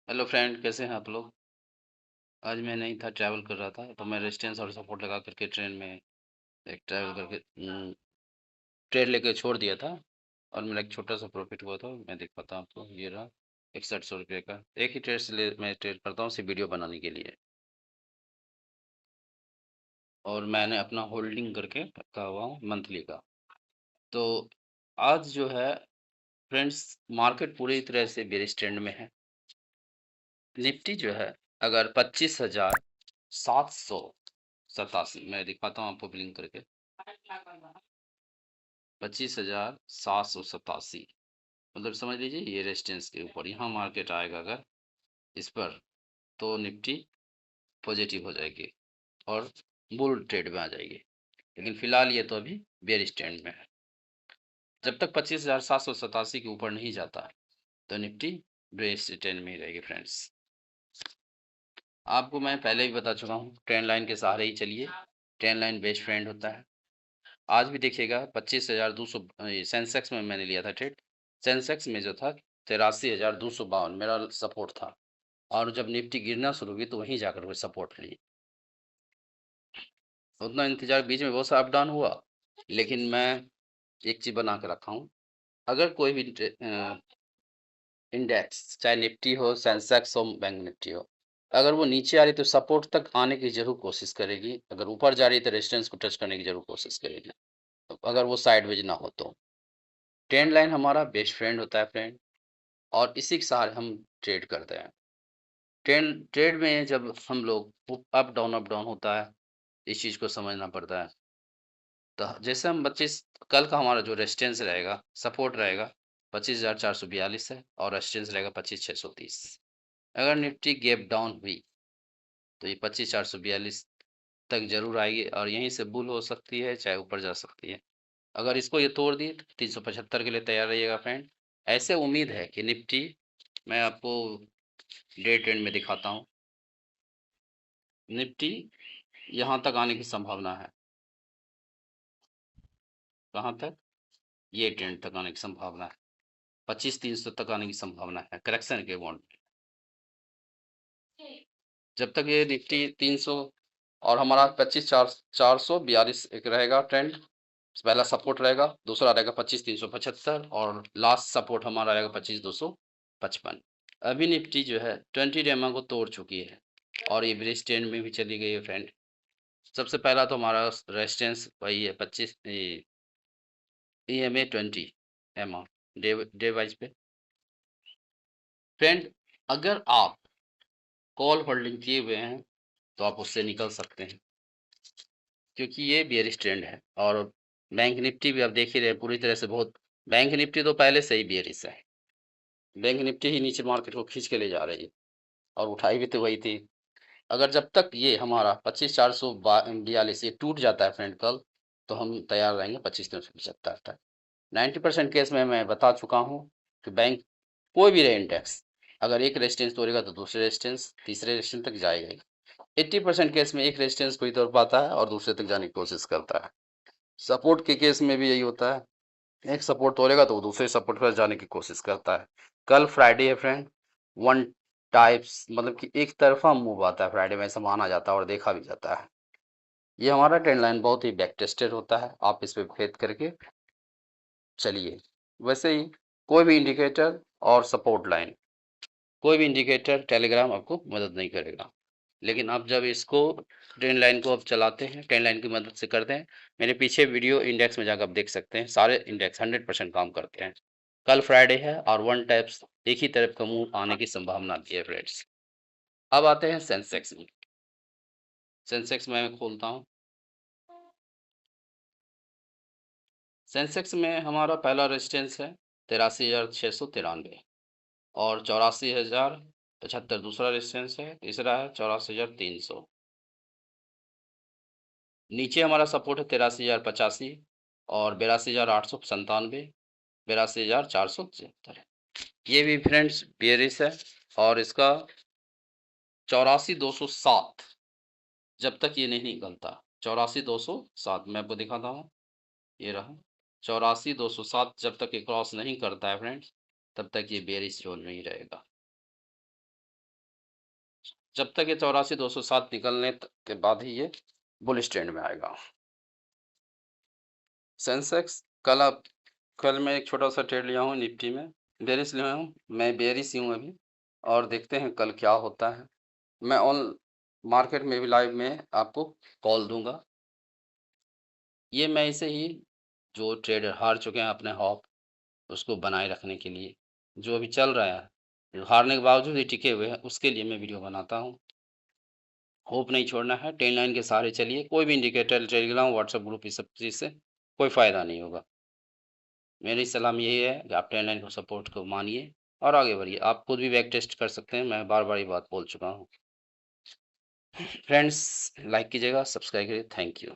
Hello friend, कैसे हैं आप लोग। आज मैं नहीं था, ट्रैवल कर रहा था, तो मैं रेजिस्टेंस और सपोर्ट लगा करके ट्रेन में एक ट्रैवल करके ट्रेन लेके छोड़ दिया था। और मेरा एक छोटा सा प्रॉफिट हुआ था, मैं दिखाता हूँ आपको। ये रहा 6100 रुपये का। एक ही ट्रेड से मैं ट्रेड करता हूँ सिर्फ वीडियो बनाने के लिए। और मैंने अपना होल्डिंग करके रखा हुआ हूँ मंथली का। तो आज जो है फ्रेंड्स, मार्केट पूरी तरह से बेरिश ट्रेंड में है। निफ्टी जो है, अगर 25,787, मैं दिखाता हूँ आपको ब्लिंक करके। 25,787, मतलब समझ लीजिए ये रेजिस्टेंस के ऊपर यहाँ मार्केट आएगा अगर इस पर, तो निफ्टी पॉजिटिव हो जाएगी और बुल ट्रेड में आ जाएगी। लेकिन फिलहाल ये तो अभी बेयर स्टैंड में है। जब तक 25,787 के ऊपर नहीं जाता है तो निफ्टी बेयर स्टैंड में ही रहेगी फ्रेंड्स। आपको मैं पहले भी बता चुका हूँ, ट्रेंड लाइन के सहारे ही चलिए। ट्रेंड लाइन बेस्ट फ्रेंड होता है। आज भी देखिएगा 25,200 सेंसेक्स में मैंने लिया था ट्रेड। सेंसेक्स में जो था 83,252 मेरा सपोर्ट था। और जब निफ्टी गिरना शुरू हुई तो वहीं जाकर के सपोर्ट ली। उतना इंतजार, बीच में बहुत सा अप डाउन हुआ, लेकिन मैं एक चीज बना के रखा हूँ। अगर कोई भी इंडेक्स, चाहे निफ्टी हो, सेंसेक्स हो, बैंक निफ्टी हो, अगर वो नीचे आ रही तो सपोर्ट तक आने की जरूर कोशिश करेगी। अगर ऊपर जा रही तो रेजिस्टेंस को टच करने की जरूर कोशिश करेगी, अगर वो साइडवेज ना हो तो। ट्रेंड लाइन हमारा बेस्ट फ्रेंड होता है फ्रेंड, और इसी के सहारे हम ट्रेड करते हैं। ट्रेंड ट्रेड में जब हम लोग अप डाउन होता है, इस चीज़ को समझना पड़ता है। तो जैसे हम 25, कल का हमारा जो रेजिस्टेंस रहेगा, सपोर्ट रहेगा 25,442 है, और रेजिस्टेंस रहेगा 25,630। अगर निफ्टी गैप डाउन हुई तो ये 25,442 तक जरूर आएगी, और यहीं से बुल हो सकती है, चाहे ऊपर जा सकती है। अगर इसको ये तोड़ दी तो 375 के लिए तैयार रहिएगा फ्रेंड। ऐसे उम्मीद है कि निफ्टी, मैं आपको डे ट्रेंड में दिखाता हूँ, निफ्टी यहाँ तक आने की संभावना है। कहाँ तक? ये ट्रेंड तक आने की संभावना है। 25,300 तक आने की संभावना है करेक्शन के बॉन्ड। जब तक ये निफ्टी 300 और हमारा 25,442 एक रहेगा ट्रेंड, पहला सपोर्ट रहेगा, दूसरा रहेगा 25,375, और लास्ट सपोर्ट हमारा रहेगा 25,255। अभी निफ्टी जो है 20 डेमा को तोड़ चुकी है और ये ब्रिज ट्रेंड में भी चली गई है फ्रेंड। सबसे पहला तो हमारा रेजिस्टेंस वही है 25 EMA 20 एमा डे वाइज पे। फ्रेंड, अगर आप कॉल होल्डिंग किए हुए हैं तो आप उससे निकल सकते हैं, क्योंकि ये बेयरिश ट्रेंड है। और बैंक निफ्टी भी आप देख ही रहे हैं पूरी तरह से, बहुत, बैंक निफ्टी तो पहले से ही बेयरिश है। बैंक निफ्टी ही नीचे मार्केट को खींच के ले जा रही है, और उठाई भी तो वही थी। अगर जब तक ये हमारा 25,442 ये टूट जाता है फ्रेंड कल, तो हम तैयार रहेंगे 25,375 तक। 90% केस में मैं बता चुका हूँ कि बैंक, कोई भी रहे इंडेक्स, अगर एक रेजिस्टेंस तोड़ेगा तो दूसरे रेजिस्टेंस, तीसरे रेजिस्टेंस तक जाएगा ही। 80% केस में एक रेजिस्टेंस को ही तोड़ पाता है और दूसरे तक जाने की कोशिश करता है। सपोर्ट के केस में भी यही होता है, एक सपोर्ट तोड़ेगा तो वो दूसरे सपोर्ट पर जाने की कोशिश करता है। कल फ्राइडे है फ्रेंड, वन टाइप्स, मतलब कि एक तरफा मूव आता है फ्राइडे में, ऐसा माना जाता है और देखा भी जाता है। ये हमारा ट्रेंड लाइन बहुत ही बैक टेस्टेड होता है, आप इस पे फेथ करके चलिए। वैसे ही कोई भी इंडिकेटर और सपोर्ट लाइन, कोई भी इंडिकेटर टेलीग्राम आपको मदद नहीं करेगा, लेकिन आप जब इसको ट्रेंड लाइन को आप चलाते हैं, ट्रेंड लाइन की मदद से करते हैं। मेरे पीछे वीडियो इंडेक्स में जाकर आप देख सकते हैं, सारे इंडेक्स 100% काम करते हैं। कल फ्राइडे है और वन टाइप्स एक ही तरफ का मूव आने की संभावना भी है फ्रेंड्स। अब आते हैं सेंसेक्स में। सेंसेक्स में मैं खोलता हूँ। सेंसेक्स में हमारा पहला रेजिस्टेंस है 83,693, और 84,075 दूसरा रेजिस्टेंस है, तीसरा है 84,300। नीचे हमारा सपोर्ट है 83,085 और 82,897, 82,473। ये भी फ्रेंड्स बेयरिश है, और इसका 84,207, जब तक ये नहीं निकलता, 84,207 मैं आपको दिखाता हूँ, ये रहा 84,207, जब तक ये क्रॉस नहीं करता है फ्रेंड्स, तब तक ये बेयरिश जोन में ही रहेगा। जब तक ये 84,207 निकलने के बाद ही ये बुलिश ट्रेंड में आएगा। सेंसेक्स कल मैं एक छोटा सा ट्रेड लिया हूँ निफ्टी में, बेरिश लिया हूँ, मैं बेरिश ही हूँ अभी, और देखते हैं कल क्या होता है। मैं ऑन मार्केट में भी लाइव में आपको कॉल दूंगा। ये मैं इसे ही जो ट्रेडर हार चुके हैं अपने हॉप उसको बनाए रखने के लिए, जो अभी चल रहा है, जो हारने के बावजूद ही टिके हुए हैं, उसके लिए मैं वीडियो बनाता हूँ। होप नहीं छोड़ना है, 10 लाइन के सहारे चलिए। कोई भी इंडिकेटर, टेलीग्राम, व्हाट्सएप ग्रुप, इस सब चीज़ से कोई फ़ायदा नहीं होगा। मेरी सलाह यही है कि आप 10 लाइन को सपोर्ट को मानिए और आगे बढ़िए। आप खुद भी बैक टेस्ट कर सकते हैं, मैं बार-बार ये बात बोल चुका हूँ। फ्रेंड्स, लाइक कीजिएगा, सब्सक्राइब करिए। Thank you.